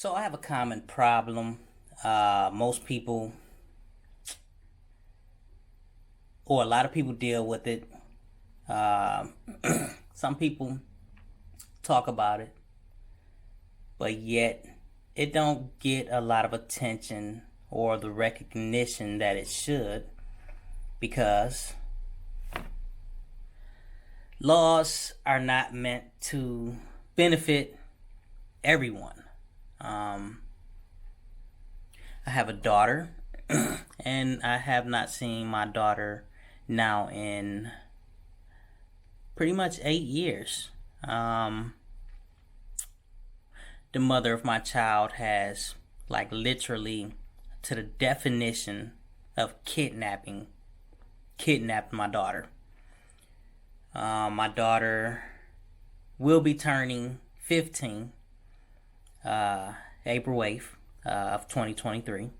So I have a common problem. Most people, or a lot of people, deal with it. Uh, some people talk about it, but yet it don't get a lot of attention or the recognition that it should, because laws are not meant to benefit everyone. Um, I have a daughter, and I have not seen my daughter now in pretty much 8 years. The mother of my child has, like, literally, to the definition of kidnapped my daughter. My daughter will be turning 15 April 8th of 2023.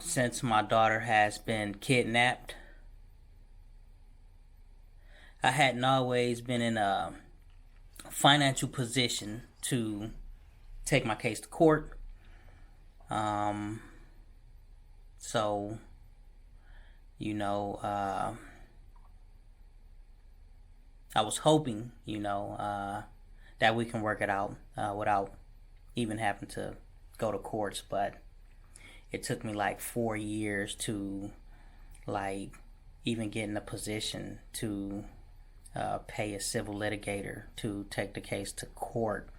Since my daughter has been kidnapped, I hadn't always been in a financial position to take my case to court. So, I was hoping, that we can work it out without even having to go to courts, but it took me like 4 years to, like, even get in a position to pay a civil litigator to take the case to court.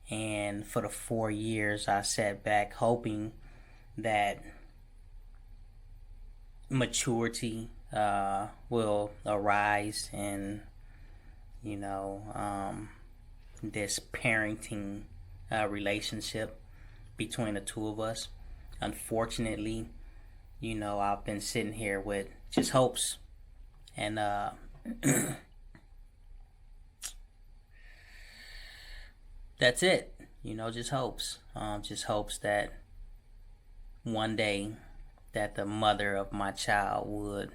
And for the 4 years, I sat back hoping that maturity will arise in, this parenting relationship between the two of us. Unfortunately, I've been sitting here with just hopes, and that's it. Just hopes. Just hopes that one day that the mother of my child would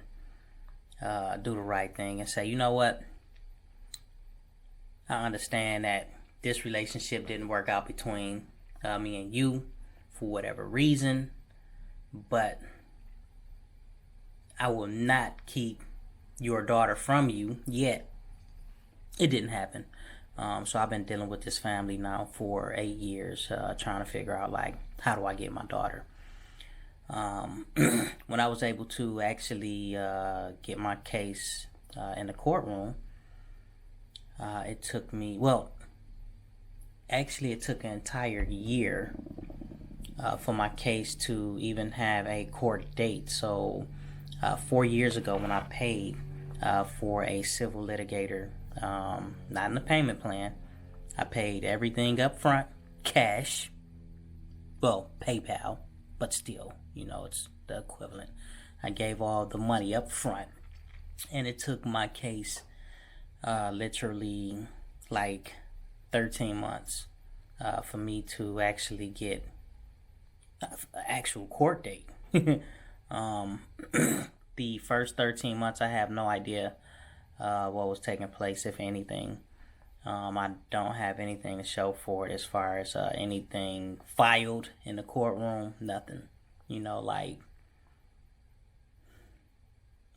do the right thing and say, you know what? I understand that this relationship didn't work out between me and you for whatever reason, but I will not keep your daughter from you yet. It didn't happen. So I've been dealing with this family now for 8 years, trying to figure out, like, how do I get my daughter? When I was able to actually get my case in the courtroom, it took me, it took an entire year for my case to even have a court date. So 4 years ago, when I paid for a civil litigator, not in the payment plan, I paid everything up front, cash, PayPal, but still, it's the equivalent. I gave all the money up front, and it took my case literally like 13 months for me to actually get an actual court date. The first 13 months, I have no idea what was taking place, if anything. I don't have anything to show for it as far as anything filed in the courtroom, nothing. Like,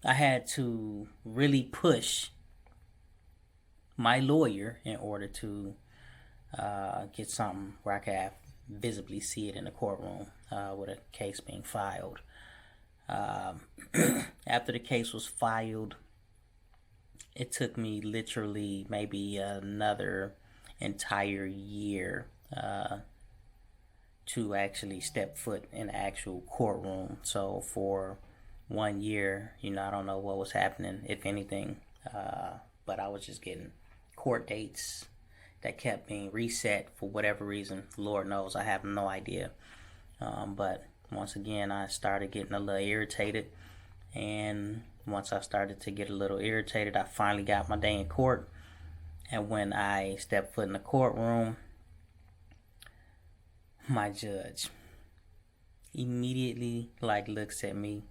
I had to really push my lawyer in order to get something where I could visibly see it in the courtroom with a case being filed. After the case was filed, it took me literally maybe another entire year to actually step foot in the actual courtroom. So for 1 year, I don't know what was happening, if anything, but I was just getting court dates that kept being reset for whatever reason. Lord knows, I have no idea. But once again, I started getting a little irritated, and once I started to get a little irritated, I finally got my day in court. And when I stepped foot in the courtroom, my judge immediately, like, looks at me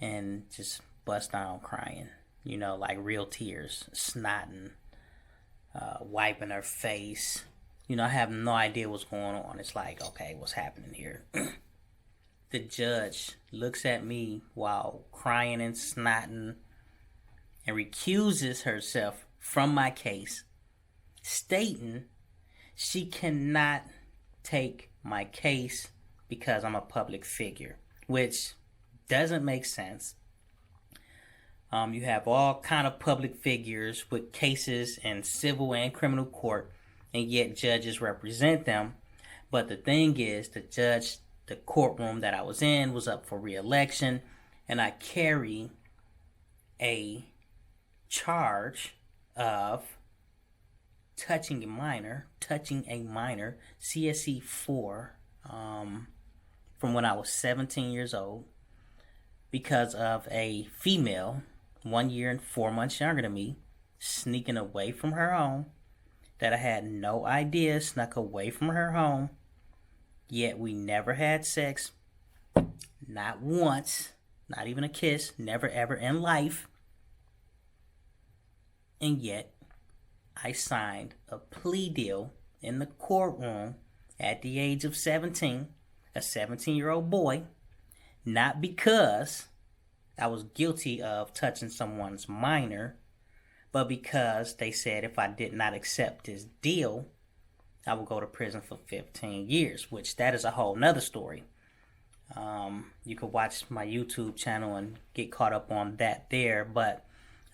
and just busts down crying, like real tears, snotting, wiping her face. I have no idea what's going on. It's like, okay, what's happening here? The judge looks at me while crying and snotting and recuses herself from my case, stating she cannot take my case because I'm a public figure, which doesn't make sense. You have all kind of public figures with cases in civil and criminal court, and yet judges represent them. But the thing is, the courtroom that I was in was up for re-election, and I carry a charge of touching a minor, CSE 4, from when I was 17 years old, because of a female 1 year and 4 months younger than me sneaking away from her home that I had no idea snuck away from her home, yet we never had sex, not once, not even a kiss, never ever in life, and yet I signed a plea deal in the courtroom at the age of 17, a 17-year-old boy, not because I was guilty of touching someone's minor, but because they said if I did not accept this deal, I would go to prison for 15 years, which that is a whole nother story. You could watch my YouTube channel and get caught up on that there, but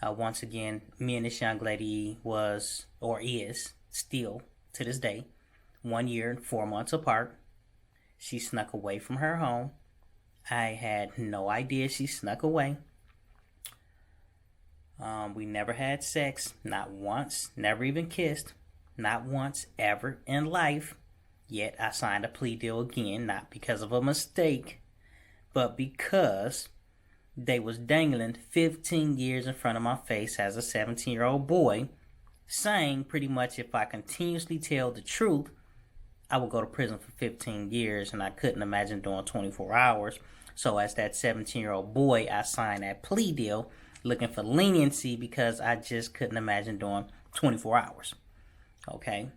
once again, me and this young lady was, or is, still, to this day, 1 year and 4 months apart. She snuck away from her home. I had no idea she snuck away. We never had sex, not once, never even kissed, not once ever in life. Yet I signed a plea deal again, not because of a mistake, but because they was dangling 15 years in front of my face as a 17-year-old boy, saying pretty much if I continuously tell the truth, I would go to prison for 15 years, and I couldn't imagine doing 24 hours. So as that 17-year-old boy, I signed that plea deal looking for leniency because I just couldn't imagine doing 24 hours. Okay.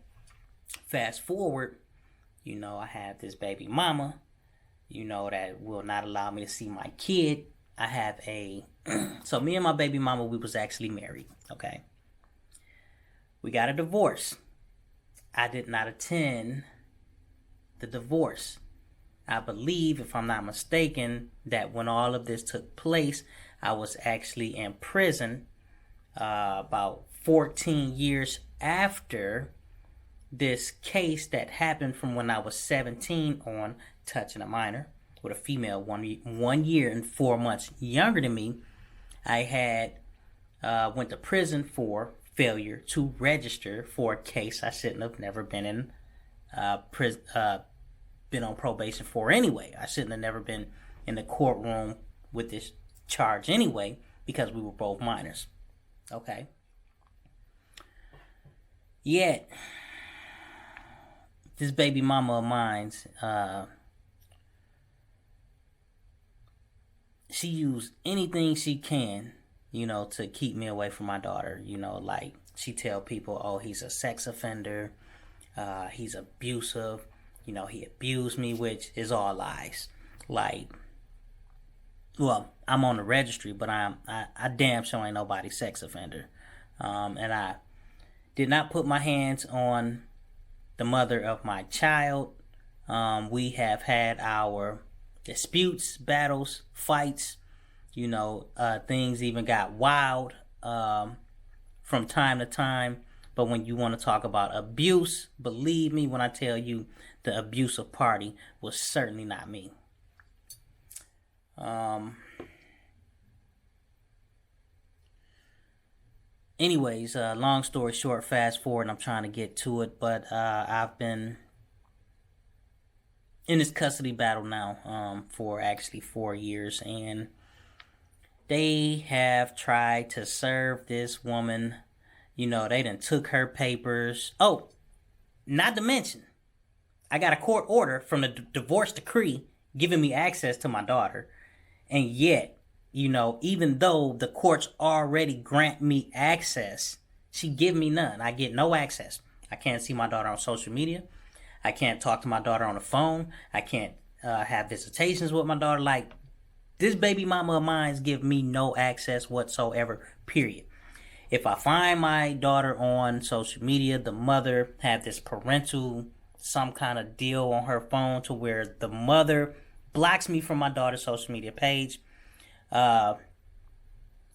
Fast forward, I have this baby mama, that will not allow me to see my kid. I have so me and my baby mama, we was actually married. Okay. We got a divorce. I did not attend the divorce. I believe, if I'm not mistaken, that when all of this took place, I was actually in prison about 14 years after this case that happened from when I was 17 on touching a minor with a female 1 year and 4 months younger than me. I had went to prison for failure to register for a case I shouldn't have never been in been on probation for anyway. I shouldn't have never been in the courtroom with this charge anyway, because we were both minors. Okay. Yet this baby mama of mine's, she used anything she can, to keep me away from my daughter. Like she tell people, oh, he's a sex offender, he's abusive, he abused me, which is all lies. Like, well, I'm on the registry, but I damn sure ain't nobody's sex offender. And I did not put my hands on the mother of my child. We have had our disputes, battles, fights. Things even got wild from time to time. But when you want to talk about abuse, believe me when I tell you the abusive party was certainly not me. Anyways, long story short, fast forward, and I'm trying to get to it, but I've been in this custody battle now for actually 4 years, and they have tried to serve this woman. They done took her papers. Oh, not to mention, I got a court order from the divorce decree giving me access to my daughter. And yet, even though the courts already grant me access She give me none. I get no access. I can't see my daughter on social media. I can't talk to my daughter on the phone. I can't have visitations with my daughter. Like, this baby mama of mine give me no access whatsoever, period. If I find my daughter on social media, the mother have this parental, some kind of deal on her phone to where the mother blocks me from my daughter's social media page.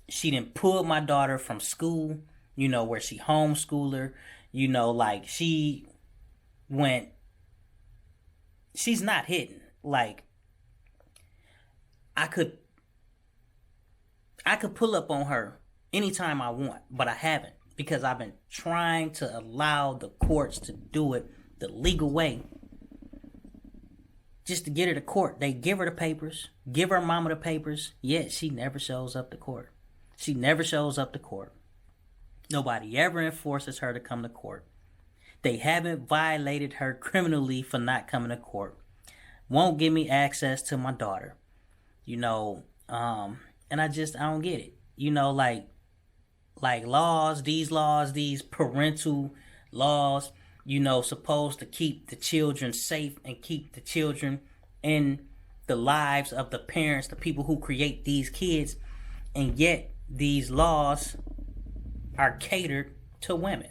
She didn't pull my daughter from school, where she homeschooled her. Like, she's not hidden. Like, I could pull up on her anytime I want, but I haven't, because I've been trying to allow the courts to do it the legal way, just to get her to court. They give her the papers, give her mama the papers, yet she never shows up to court. She never shows up to court. Nobody ever enforces her to come to court. They haven't violated her criminally for not coming to court. Won't give me access to my daughter. And I don't get it. Like laws, these parental laws, supposed to keep the children safe and keep the children in the lives of the parents, the people who create these kids, and yet these laws are catered to women.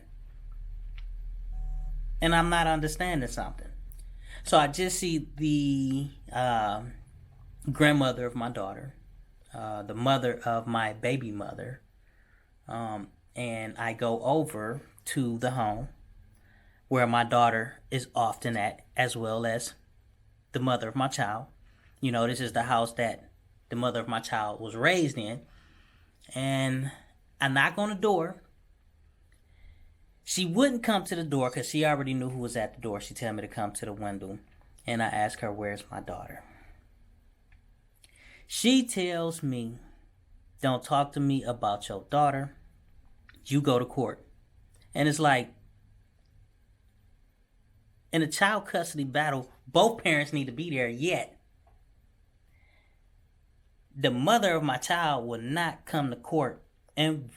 And I'm not understanding something. So I just see the grandmother of my daughter, the mother of my baby mother, and I go over to the home where my daughter is often at, as well as the mother of my child. This is the house that the mother of my child was raised in. And I knock on the door. She wouldn't come to the door because she already knew who was at the door. She tell me to come to the window. And I ask her, where's my daughter? She tells me, don't talk to me about your daughter. You go to court. And it's like, in a child custody battle, both parents need to be there, yet the mother of my child will not come to court, and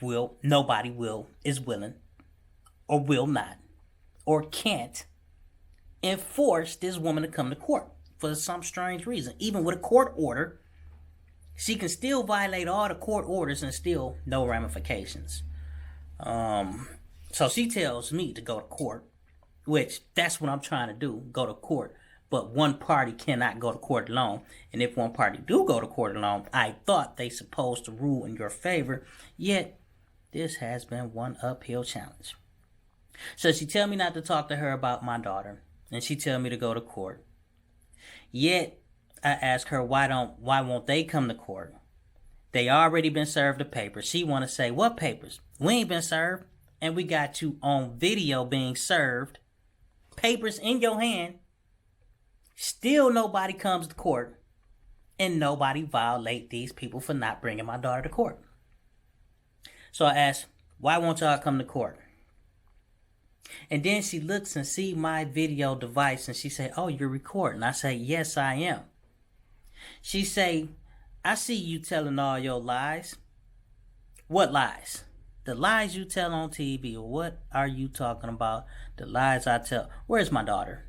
nobody is willing or will not or can't enforce this woman to come to court for some strange reason. Even with a court order, she can still violate all the court orders and still no ramifications. So she tells me to go to court, which that's what I'm trying to do, go to court. But one party cannot go to court alone. And if one party do go to court alone, I thought they supposed to rule in your favor. Yet, this has been one uphill challenge. So she tell me not to talk to her about my daughter. And she tell me to go to court. Yet, I ask her, why won't they come to court? They already been served the papers. She want to say, what papers? We ain't been served. And we got you on video being served. Papers in your hand. Still nobody comes to court, and nobody violate these people for not bringing my daughter to court. So I asked, why won't y'all come to court? And then she looks and see my video device, and she say, oh, you're recording. I say, yes, I am. She say, I see you telling all your lies. What lies? The lies you tell on TV. What are you talking about? The lies I tell. Where's my daughter?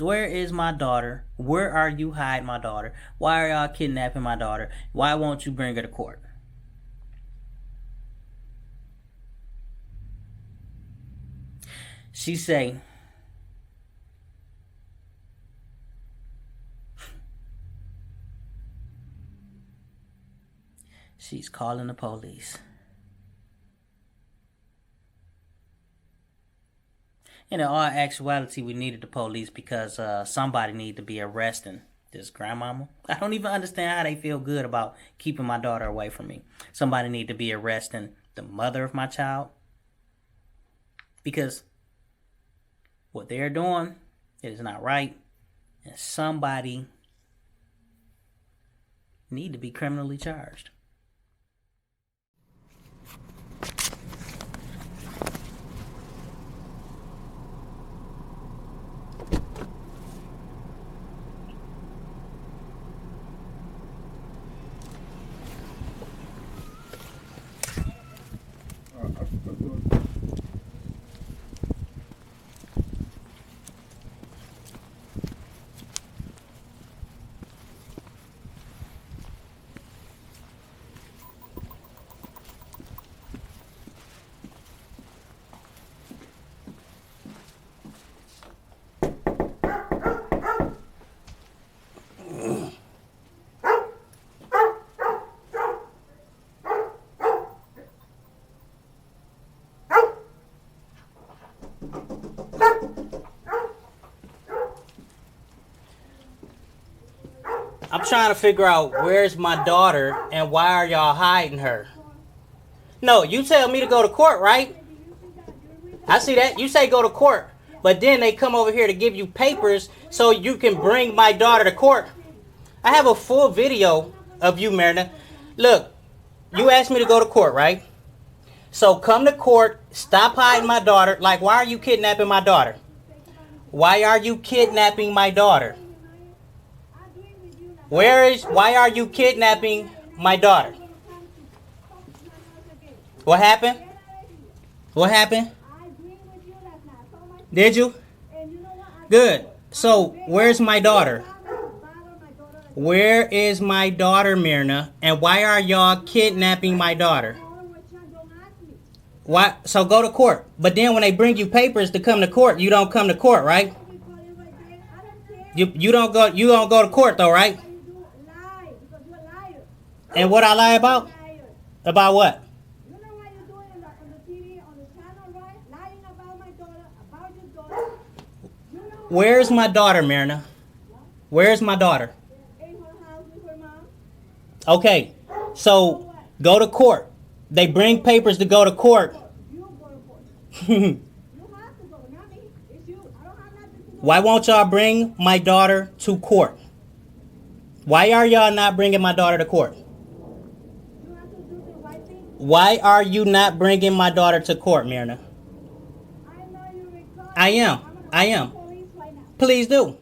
Where is my daughter? Where are you hiding my daughter? Why are y'all kidnapping my daughter? Why won't you bring her to court? She say, she's calling the police. And in all actuality, we needed the police because somebody needed to be arresting this grandmama. I don't even understand how they feel good about keeping my daughter away from me. Somebody needed to be arresting the mother of my child. Because what they're doing, it is not right. And somebody need to be criminally charged. trying to figure out where's my daughter and why are y'all hiding her? No, you tell me to go to court, right? I see that. You say go to court. But then they come over here to give you papers so you can bring my daughter to court. I have a full video of you, Mirna. Look, you asked me to go to court, right? So come to court. Stop hiding my daughter. Like, why are you kidnapping my daughter? Why are you kidnapping my daughter? Why are you kidnapping my daughter? What happened? What happened? Did you? Good. So, where's my daughter? Where is my daughter, Mirna? And why are y'all kidnapping my daughter? Why? So go to court. But then when they bring you papers to come to court, you don't come to court, right? You don't go to court though, right? And what I lie about? About what? Where's my daughter, Mirna? Where's my daughter? Okay, so go to court. They bring papers to go to court. Why won't y'all bring my daughter to court? Why are y'all not bringing my daughter to court? Why are you not bringing my daughter to court, Mirna? I am. Please do.